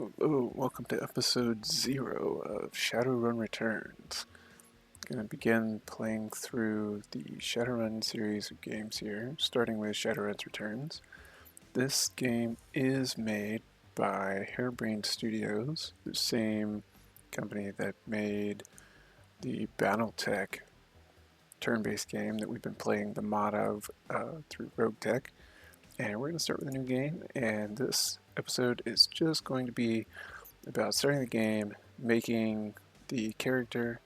Hello, welcome to episode 0 of Shadowrun Returns. Gonna begin playing through the Shadowrun series of games here, starting with Shadowrun's Returns. This game is made by Harebrained Studios, the same company that made the Battletech turn-based game that we've been playing the mod of through Rogue Tech. And we're going to start with a new game, and this episode is just going to be about starting the game, making the character,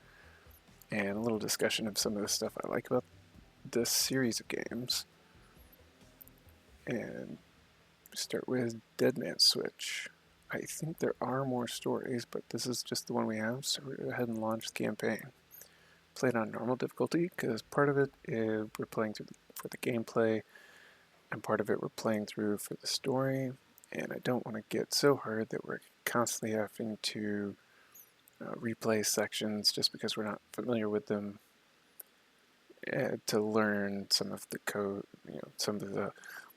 and a little discussion of some of the stuff I like about this series of games. And start with Dead Man's Switch. I think there are more stories, but this is just the one we have, so we're going to go ahead and launch the campaign. Play it on normal difficulty, because part of it is we're playing through for the gameplay, and part of it we're playing through for the story, and I don't want to get so hard that we're constantly having to replay sections just because we're not familiar with them, to learn some of the code, some of the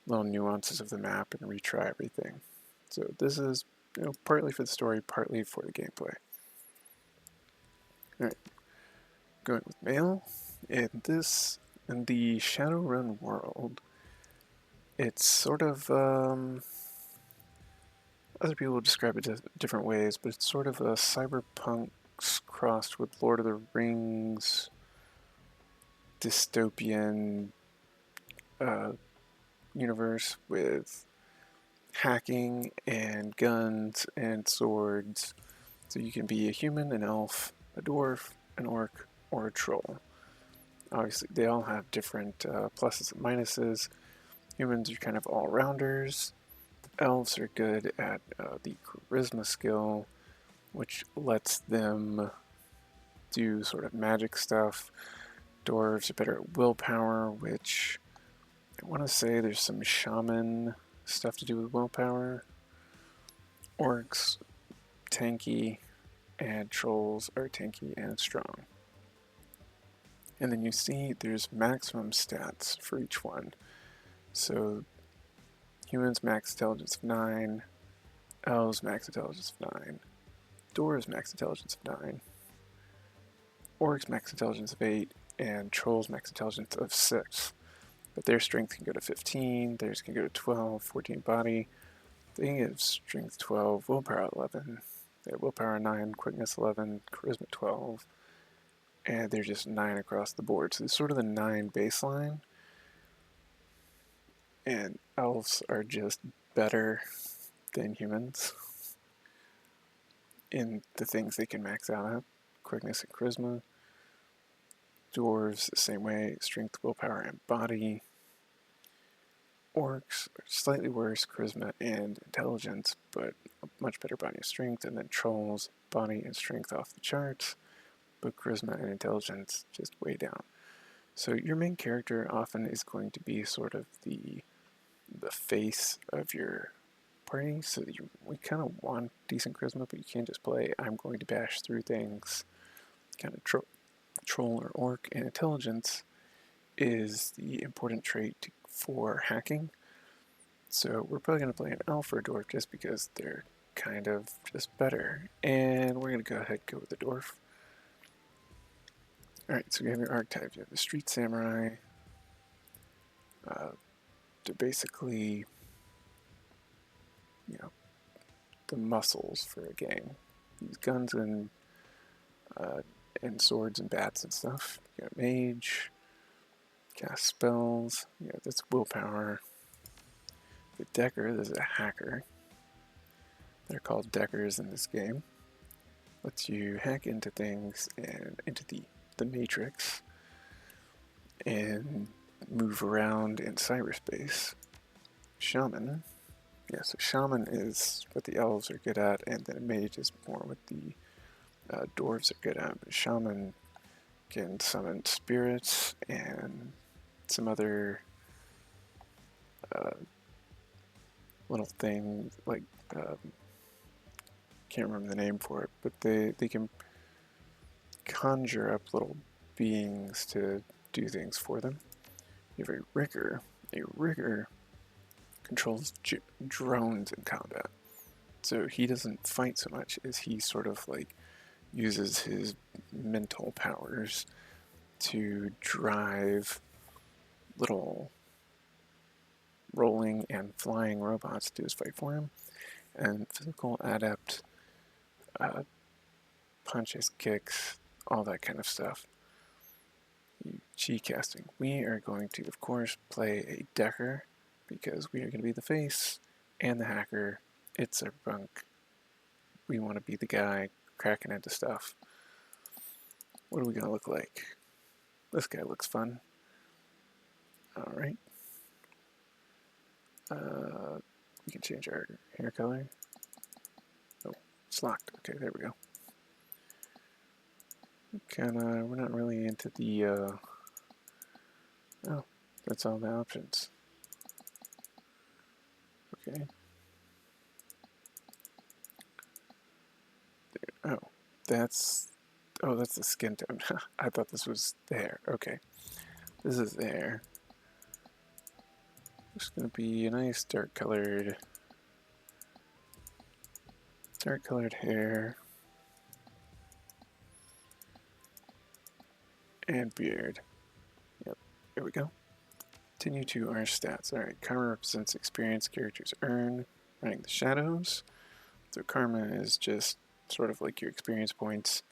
little nuances of the map and retry everything. So this is partly for the story, partly for the gameplay. Alright, going with mail. In the Shadowrun world, it's sort of, other people describe it different ways, but it's sort of a cyberpunk crossed with Lord of the Rings dystopian universe with hacking and guns and swords. So you can be a human, an elf, a dwarf, an orc, or a troll. Obviously, they all have different pluses and minuses. Humans are kind of all-rounders. Elves are good at the charisma skill, which lets them do sort of magic stuff. Dwarves are better at willpower, which I want to say there's some shaman stuff to do with willpower. Orcs, tanky, and trolls are tanky and strong. And then you see there's maximum stats for each one. So humans max intelligence of 9, elves max intelligence of 9, dwarves max intelligence of 9, orcs max intelligence of 8, and trolls max intelligence of 6. But their strength can go to 15, theirs can go to 12, 14 body. They can get strength 12, willpower 11, they have willpower 9, quickness 11, charisma 12, and they're just 9 across the board. So it's sort of the 9 baseline. And elves are just better than humans in the things they can max out at, quickness and charisma. Dwarves, the same way, strength, willpower, and body. Orcs are slightly worse, charisma and intelligence, but a much better body and strength. And then trolls, body and strength off the charts, but charisma and intelligence just way down. So your main character often is going to be sort of the face of your party, so that we kind of want decent charisma, but you can't just play I'm going to bash through things kind of troll or orc. And intelligence is the important trait for hacking, so we're probably going to play an elf or a dwarf just because they're kind of just better. And we're going to go ahead and go with the dwarf. Alright, so you have your archetypes. You have the street samurai. They're basically, the muscles for a gang. Use guns and swords and bats and stuff. You got mage, cast spells. That's willpower. The decker, this is a hacker. They're called deckers in this game. Lets you hack into things and into the matrix and move around in cyberspace. Shaman. Yeah, so shaman is what the elves are good at, and then mage is more what the dwarves are good at. But shaman can summon spirits and some other little thing, like, can't remember the name for it, but they can conjure up little beings to do things for them. You have a rigger. A rigger controls drones in combat. So he doesn't fight so much as he sort of like uses his mental powers to drive little rolling and flying robots to do his fight for him. And physical adept uh, punches, kicks, all that kind of stuff. Chi casting. We are going to, of course, play a decker because we are going to be the face and the hacker. It's a bunk. We want to be the guy cracking into stuff. What are we going to look like? This guy looks fun. All right. We can change our hair color. Oh, it's locked. Okay, there we go. We're not really into the, oh, that's all the options. Okay. There. Oh, that's the skin tone. I thought this was the hair. Okay. This is the hair. It's going to be a nice dark colored hair and beard. Yep, here we go. Continue to our stats. Alright, karma represents experience characters earn running the shadows. So karma is just sort of like your experience points.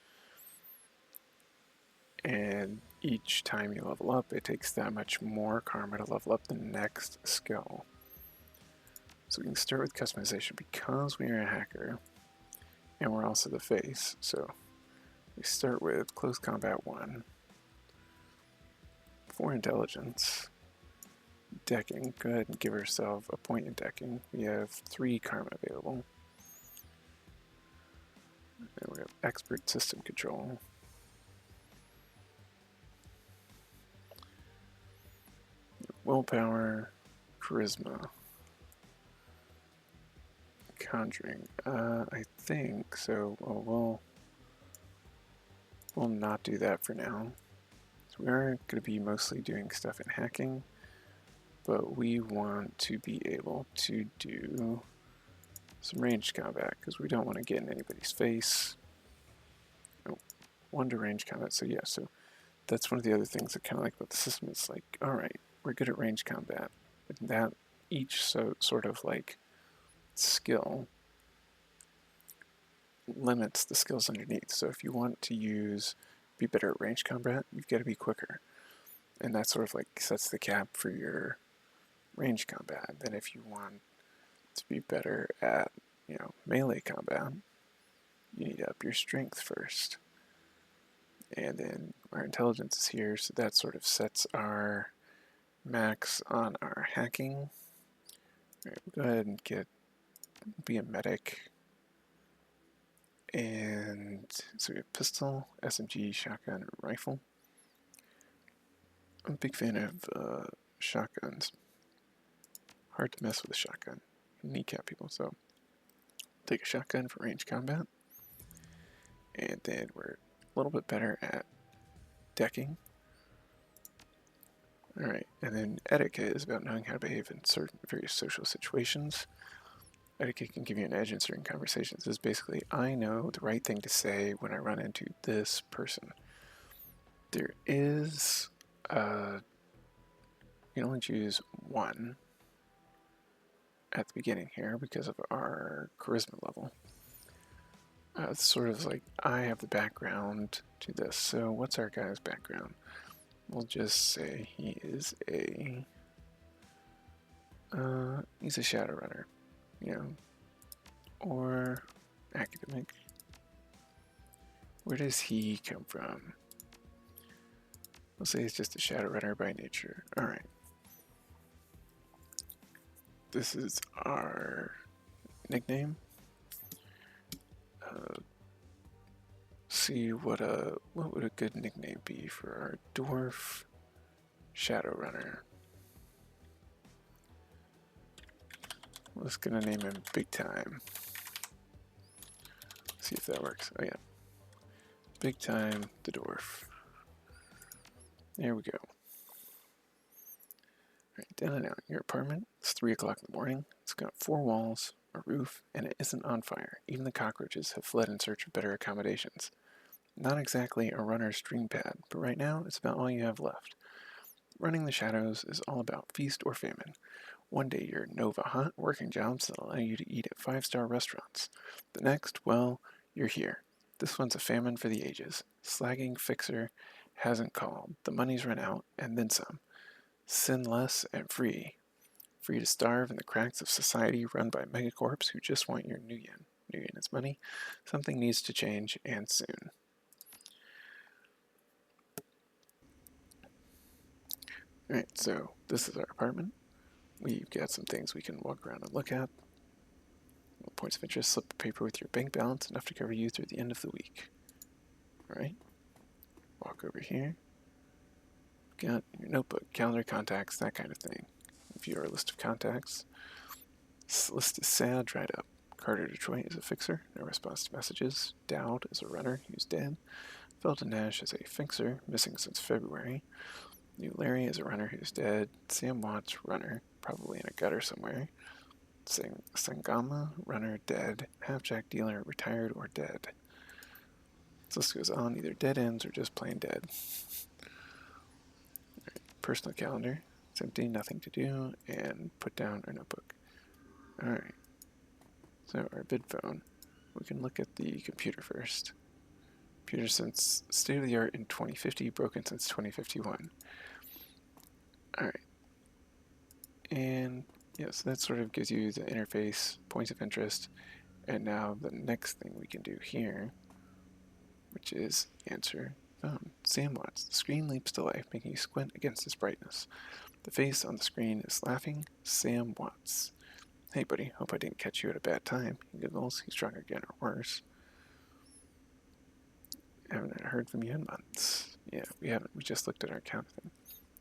And each time you level up, it takes that much more karma to level up the next skill. So we can start with customization because we are a hacker and we're also the face. So we start with close combat 1. For intelligence, decking, go ahead and give ourselves a point in decking. We have 3 karma available. And we have expert system control. Willpower, charisma, conjuring. I think so. Well, we'll not do that for now. So we are going to be mostly doing stuff in hacking, but we want to be able to do some ranged combat because we don't want to get in anybody's face. Oh, 1 to range combat. So yeah, so that's one of the other things I kind of like about the system. It's like, all right, we're good at range combat. And that each sort of like skill limits the skills underneath. So if you want to be better at range combat, you've got to be quicker. And that sort of like sets the cap for your range combat. Then if you want to be better at, melee combat, you need to up your strength first. And then our intelligence is here, so that sort of sets our max on our hacking. All right, we'll go ahead and be a medic. And so we have pistol, SMG, shotgun, and rifle. I'm a big fan of shotguns. Hard to mess with a shotgun. Kneecap people, so take a shotgun for range combat. And then we're a little bit better at decking. Alright, and then etiquette is about knowing how to behave in certain various social situations. Etiquette can give you an edge in certain conversations. This is basically, I know the right thing to say when I run into this person. There is, you can only choose 1 at the beginning here because of our charisma level. It's sort of like, I have the background to this. So what's our guy's background? We'll just say he is he's a Shadowrunner, or academic. Where does he come from? We'll say he's just a Shadowrunner by nature. Alright. This is our nickname. See what would a good nickname be for our dwarf Shadowrunner. I'm just gonna name him Big Time. See if that works. Oh yeah, Big Time the dwarf. There we go. Alright, down and out. Your apartment. It's 3 o'clock in the morning. It's got 4 walls a roof, and it isn't on fire. Even the cockroaches have fled in search of better accommodations. Not exactly a runner's dream pad, but right now it's about all you have left. Running the shadows is all about feast or famine. One day you're Nova Hot, working jobs that allow you to eat at five-star restaurants. The next, well, you're here. This one's a famine for the ages. Slagging Fixer hasn't called. The money's run out, and then some. Sin less and free. Free to starve in the cracks of society run by megacorps who just want your nuyen. Nuyen is money. Something needs to change, and soon. Alright, so this is our apartment. We've got some things we can walk around and look at. Points of interest, slip of paper with your bank balance, enough to cover you through the end of the week. Alright, walk over here. Got your notebook, calendar, contacts, that kind of thing. View our list of contacts. This list is sad, dried up. Carter Detroit is a fixer, no response to messages. Dowd is a runner, who's dead. Felton Nash is a fixer, missing since February. New Larry is a runner who's dead. Sam Watts, runner, probably in a gutter somewhere. Sangama, runner, dead. Halfjack dealer, retired or dead. This list goes on, either dead ends or just plain dead. Right, personal calendar. It's empty, nothing to do, and put down our notebook. Alright, so our bid phone. We can look at the computer first. Computer since state of the art in 2050, broken since 2051. Alright. And yeah, so that sort of gives you the interface, points of interest, and now the next thing we can do here, which is answer phone. Sam Watts. The screen leaps to life, making you squint against its brightness. The face on the screen is laughing. Sam Watts. Hey buddy, hope I didn't catch you at a bad time. He giggles. He's drunk again or worse. Haven't heard from you in months. Yeah, we haven't. We just looked at our count thing.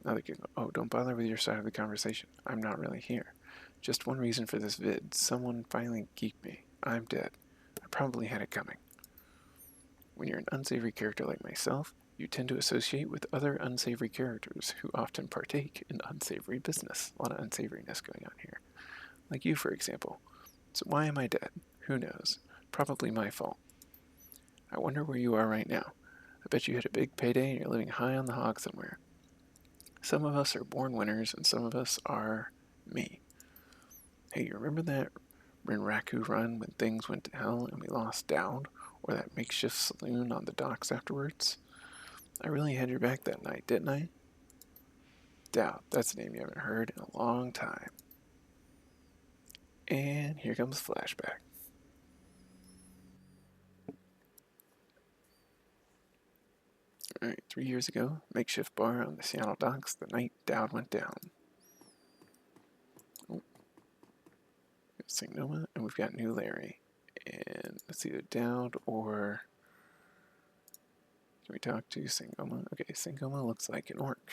Another giggle. Oh, don't bother with your side of the conversation. I'm not really here. Just one reason for this vid. Someone finally geeked me. I'm dead. I probably had it coming. When you're an unsavory character like myself, you tend to associate with other unsavory characters who often partake in unsavory business. A lot of unsavoriness going on here. Like you, for example. So why am I dead? Who knows? Probably my fault. I wonder where you are right now. I bet you had a big payday and you're living high on the hog somewhere. Some of us are born winners and some of us are me. Hey, you remember that Rinraku run when things went to hell and we lost Dowd? Or that makeshift saloon on the docks afterwards? I really had your back that night, didn't I? Dowd, that's a name you haven't heard in a long time. And here comes flashback. Alright, 3 years ago, makeshift bar on the Seattle docks, the night Dowd went down. Oh. We've got Sangnoma, and we've got New Larry. And it's either Dowd or... Can we talk to Sangoma? Okay, Sangoma looks like an orc.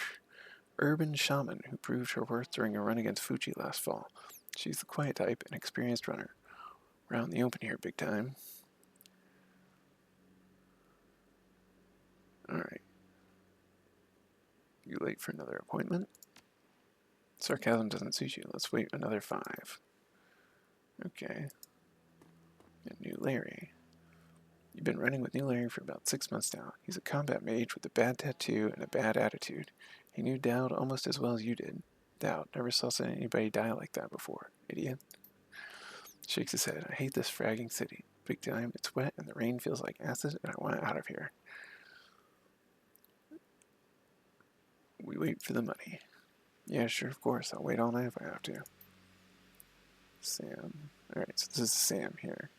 Urban shaman who proved her worth during a run against Fuji last fall. She's the quiet type, an experienced runner. We're out in the open here, big time. Alright. You late for another appointment? Sarcasm doesn't suit you. Let's wait another 5. Okay. And New Larry. You've been running with New Larry for about 6 months now. He's a combat mage with a bad tattoo and a bad attitude. He knew Dowd almost as well as you did. Dowd, never saw anybody die like that before. Idiot. Shakes his head. I hate this fragging city. Big time, it's wet and the rain feels like acid and I want out of here. We wait for the money. Yeah, sure, of course. I'll wait all night if I have to. Sam. Alright, so this is Sam here.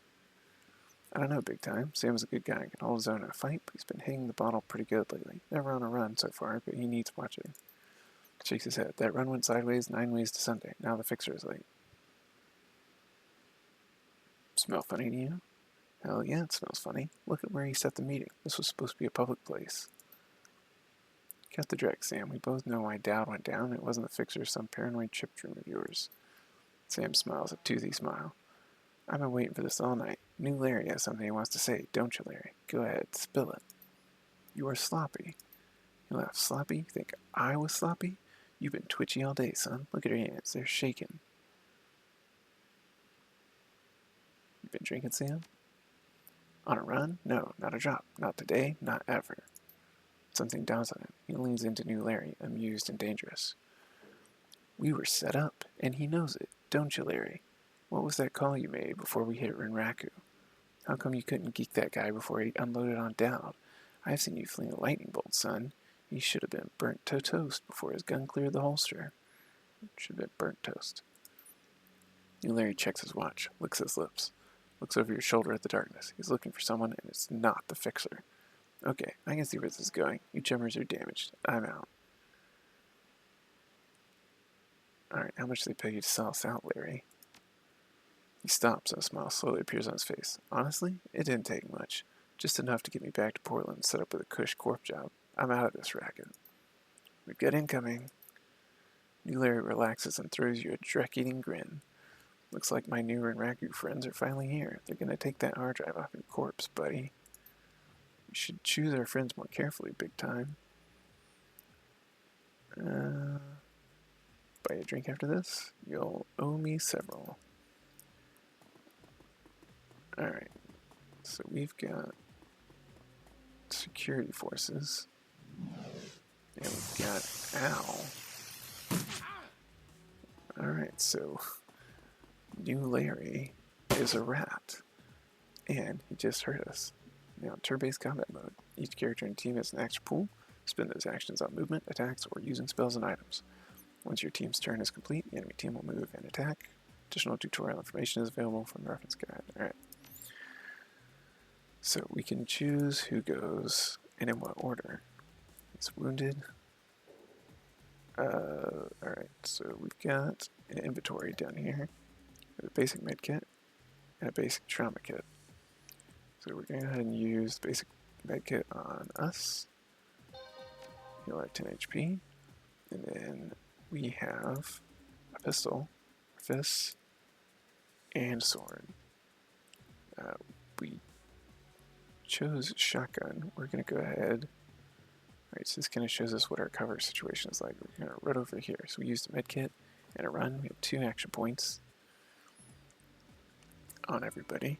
I don't know, big time. Sam's a good guy, can hold his own in a fight, but he's been hitting the bottle pretty good lately. Never on a run so far, but he needs watching. Shakes his head. That run went sideways 9 ways to Sunday. Now the fixer is late. Smell funny to you? Hell yeah, it smells funny. Look at where he set the meeting. This was supposed to be a public place. Cut the drag, Sam. We both know why Dowd went down. It wasn't the fixer, some paranoid chip dream of yours. Sam smiles a toothy smile. I've been waiting for this all night. New Larry has something he wants to say, don't you, Larry? Go ahead, spill it. You are sloppy. You laugh. Sloppy? You think I was sloppy? You've been twitchy all day, son. Look at your hands. They're shaking. You been drinking, Sam? On a run? No, not a drop. Not today, not ever. Something dawns on him. He leans into New Larry, amused and dangerous. We were set up, and he knows it, don't you, Larry? What was that call you made before we hit Rinraku? How come you couldn't geek that guy before he unloaded on Dowd? I've seen you fling a lightning bolt, son. He should have been burnt to toast before his gun cleared the holster. Should have been burnt toast. New Larry checks his watch, licks his lips, looks over your shoulder at the darkness. He's looking for someone, and it's not the fixer. Okay, I can see where this is going. You chummers are damaged. I'm out. Alright, how much do they pay you to sell us out, Larry? He stops and a smile slowly appears on his face. Honestly, it didn't take much. Just enough to get me back to Portland and set up with a cush corp job. I'm out of this racket. We've got incoming. New Larry relaxes and throws you a dreck-eating grin. Looks like my new Rinraku friends are finally here. They're gonna take that hard drive off your corpse, buddy. We should choose our friends more carefully, big time. Buy a drink after this? You'll owe me several. Alright, so we've got security forces. And we've got Al. Alright, so New Larry is a rat. And he just hurt us. Now, turn-based combat mode. Each character in the team has an action pool. Spend those actions on movement, attacks, or using spells and items. Once your team's turn is complete, the enemy team will move and attack. Additional tutorial information is available from the reference guide. Alright. So we can choose who goes and in what order. He's wounded. Alright, so we've got an inventory down here with a basic med kit and a basic trauma kit. So we're going to go ahead and use the basic med kit on us. Heal our 10 HP. And then we have a pistol, a fist, and a sword. We chose shotgun. We're going to go ahead. Alright, so this kind of shows us what our cover situation is like. We're going to run over here. So we used a med kit and a run. We have 2 action points on everybody.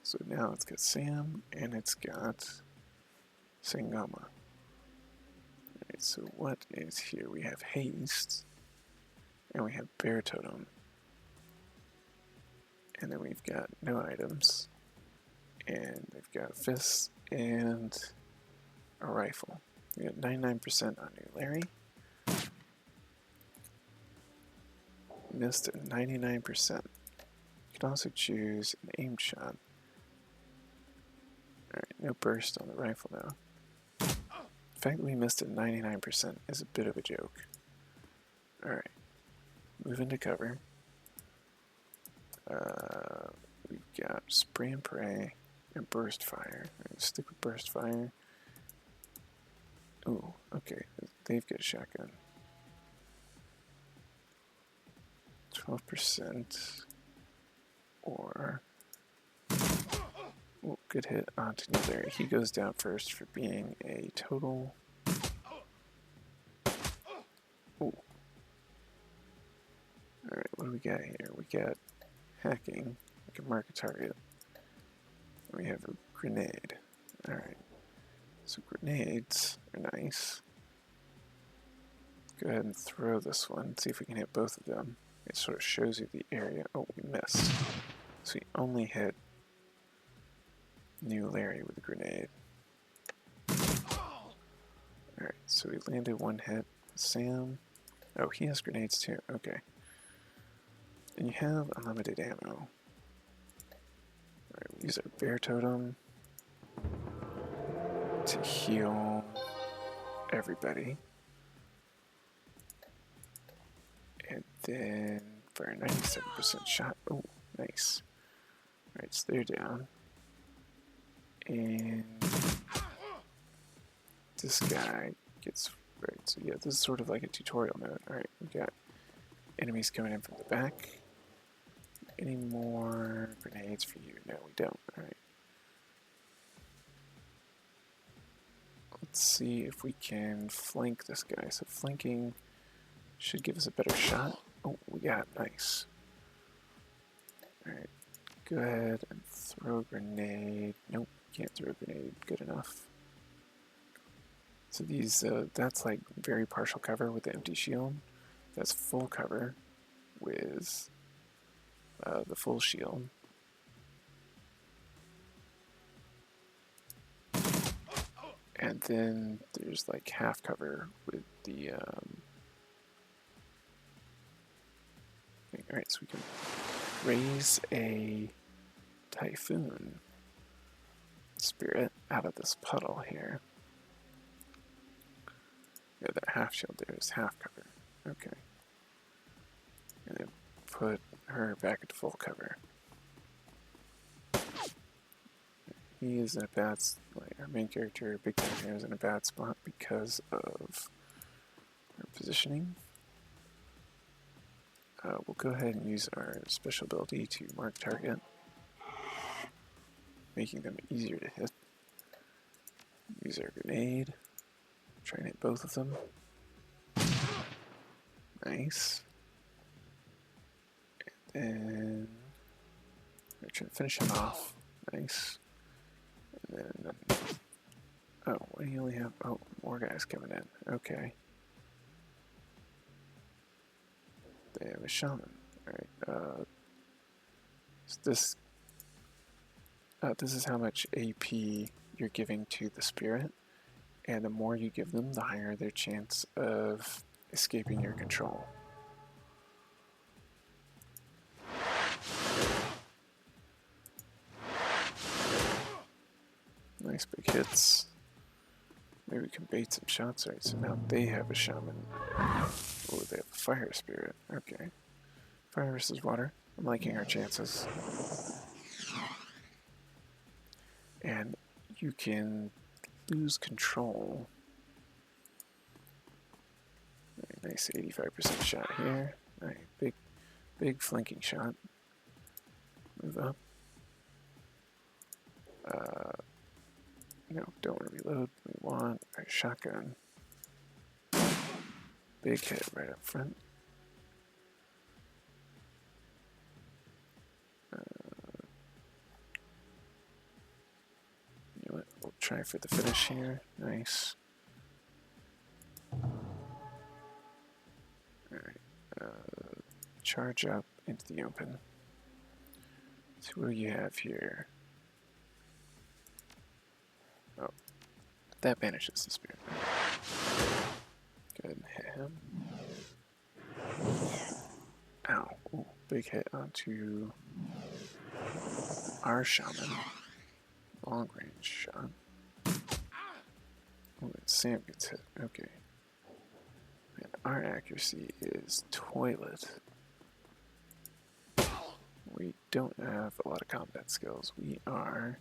So now it's got Sam and it's got Sangoma. Alright, so what is here? We have Haste and we have Bear Totem. And then we've got no items. And they've got a fist and a rifle. We got 99% on New Larry. Missed at 99%. You can also choose an aimed shot. Alright, no burst on the rifle though. The fact that we missed at 99% is a bit of a joke. Alright, move into cover. We've got spray and pray and burst fire. Right, stick with burst fire. Ooh, okay, they've got a shotgun. 12% or... Ooh, good hit onto New Larry. He goes down first for being a total... Ooh. Alright, what do we got here? We got hacking. We can mark a target. We have a grenade. Alright. So grenades are nice. Go ahead and throw this one. See if we can hit both of them. It sort of shows you the area. Oh, we missed. So we only hit New Larry with a grenade. Alright, so we landed one hit. Sam. Oh, he has grenades too. Okay. And you have unlimited ammo. Alright, we use our Bear Totem to heal everybody. And then for a 97% shot. Oh, nice. Alright, so they're down. And this guy gets... Right, so yeah, this is sort of like a tutorial mode. Alright, we got enemies coming in from the back. Any more grenades for you? No, we don't. Alright. Let's see if we can flank this guy. So flanking should give us a better shot. Oh, we got it. Nice. Alright. Go ahead and throw a grenade. Nope, can't throw a grenade. Good enough. So these, that's like very partial cover with the empty shield. That's full cover with the full shield. And then there's like half cover with the thing. Alright, so we can raise a typhoon spirit out of this puddle here. Yeah, that half shield there is half cover. Okay. And then put her back into full cover. He is in a bad, like our main character, Big Time here, is in a bad spot because of our positioning. We'll go ahead and use our special ability to mark target, making them easier to hit. Use our grenade, try and hit both of them. Nice. And we're trying to finish him off. Nice. And then, oh, what do you only have? Oh, more guys coming in. Okay. They have a shaman. Alright, so this is how much AP you're giving to the spirit, and the more you give them, the higher their chance of escaping your control. Nice big hits. Maybe we can bait some shots. Alright, so now they have a shaman. Oh, they have a fire spirit. Okay. Fire versus water. I'm liking our chances. And you can lose control. Right, nice 85% shot here. Alright, big flanking shot. Move up. No, don't want to reload. We want our shotgun. Big hit right up front. You know what? We'll try for the finish here. Nice. Alright. Charge up into the open. So what do you have here? Oh, that banishes the spirit. Go ahead and hit him. Ow. Ooh, big hit onto our shaman. Long range shot. Oh, and Sam gets hit. Okay. And our accuracy is toilet. We don't have a lot of combat skills. We are...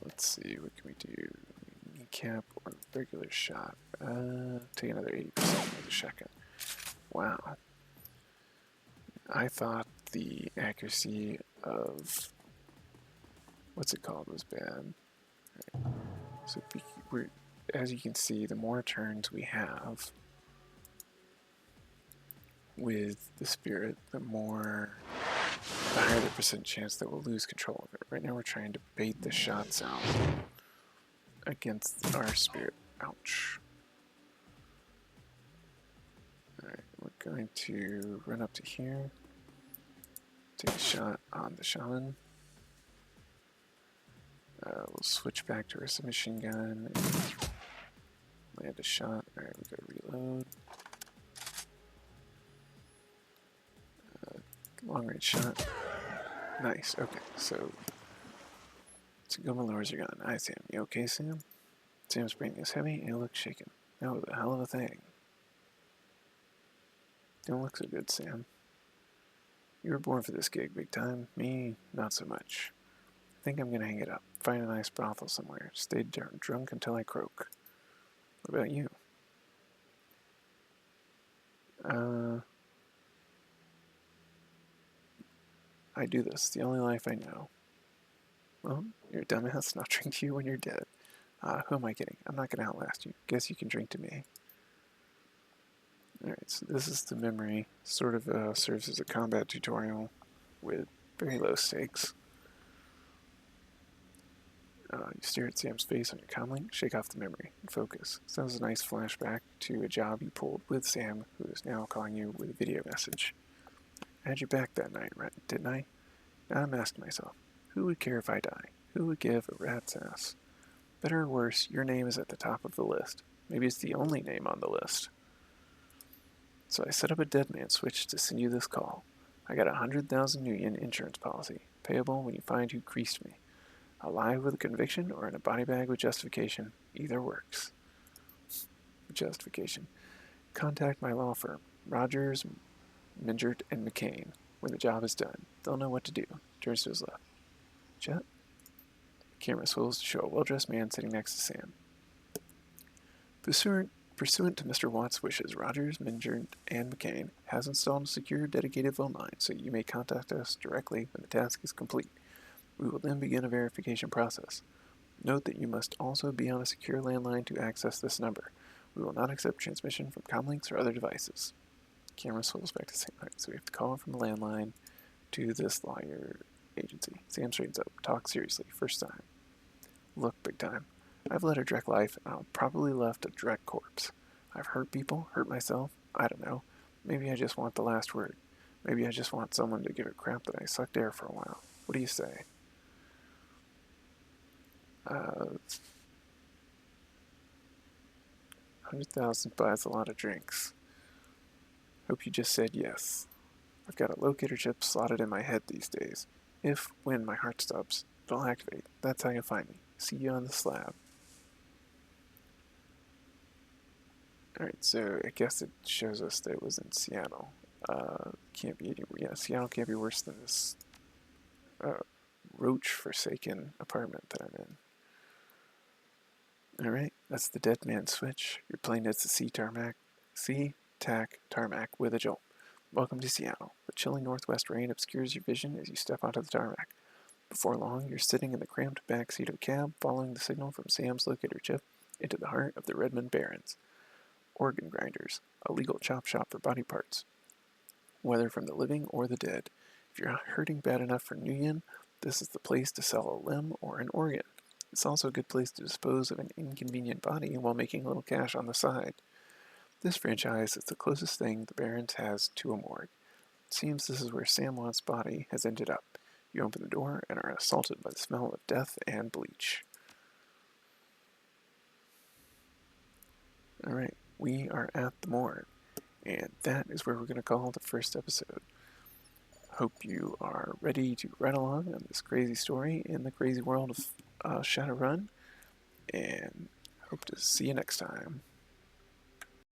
let's see, what can we do? Kneecap or regular shot? Take another 80% with the shotgun. Wow. I thought the accuracy of... what's it called was bad. Right. So as you can see, the more turns we have with the spirit, the higher the percent chance that we'll lose control of it. Right now we're trying to bait the shots out against our spirit. Ouch. Alright, we're going to run up to here, take a shot on the shaman. We'll switch back to our submachine gun and land a shot. Alright, we gotta reload. Long range shot. Nice, okay, so Goma lowers your gun. Hi, Sam. You okay, Sam? Sam's breathing is heavy and he looks shaken. That was a hell of a thing. Don't look so good, Sam. You were born for this gig, Big Time. Me, not so much. I think I'm gonna hang it up. Find a nice brothel somewhere. Stay drunk until I croak. What about you? I do this. The only life I know. Well, you're a dumbass, and I'll drink to you when you're dead. Who am I kidding? I'm not gonna outlast you. Guess you can drink to me. Alright, so this is the memory. Sort of serves as a combat tutorial with very low stakes. You stare at Sam's face on your comlink, shake off the memory, and focus. Sounds a nice flashback to a job you pulled with Sam, who is now calling you with a video message. I had your back that night, right, didn't I? Now I'm asking myself, who would care if I die? Who would give a rat's ass? Better or worse, your name is at the top of the list. Maybe it's the only name on the list. So I set up a dead man switch to send you this call. I got a 100,000 Nuyen insurance policy, payable when you find who creased me. Alive with a conviction or in a body bag with justification, either works. Justification. Contact my law firm, Rogers, Mingert, and McCain. When the job is done, they'll know what to do. Turns to his left. Jet? Camera swivels to show a well-dressed man sitting next to Sam. Pursuant to Mr. Watt's wishes, Rogers, Mingert, and McCain has installed a secure, dedicated phone line, so you may contact us directly when the task is complete. We will then begin a verification process. Note that you must also be on a secure landline to access this number. We will not accept transmission from comlinks or other devices. Camera swivels back to Sam. Right, so we have to call from a landline to this lawyer agency. Sam straightens up. Talk seriously. First time. Look, big time. I've led a direct life, and I'll probably left a direct corpse. I've hurt people, hurt myself. I don't know. Maybe I just want the last word. Maybe I just want someone to give a crap that I sucked air for a while. What do you say? 100,000 buys a lot of drinks. Hope you just said yes. I've got a locator chip slotted in my head these days. If, when my heart stops, it'll activate. That's how you'll find me. See you on the slab. Alright, so I guess it shows us that it was in Seattle. Can't be anywhere. Yeah, Seattle can't be worse than this roach forsaken apartment that I'm in. Alright, that's the dead man switch. Your plane hits the sea-tac tarmac with a jolt. Welcome to Seattle. The chilling northwest rain obscures your vision as you step onto the tarmac. Before long, you're sitting in the cramped back seat of a cab, following the signal from Sam's locator chip into the heart of the Redmond Barrens. Organ grinders, a legal chop shop for body parts, whether from the living or the dead. If you're hurting bad enough for Nuyen, this is the place to sell a limb or an organ. It's also a good place to dispose of an inconvenient body while making a little cash on the side. This franchise is the closest thing the Barrens has to a morgue. It seems this is where Sam Watt's body has ended up. You open the door and are assaulted by the smell of death and bleach. Alright, we are at the morgue, and that is where we're going to call the first episode. Hope you are ready to ride along on this crazy story in the crazy world of Shadowrun, and hope to see you next time.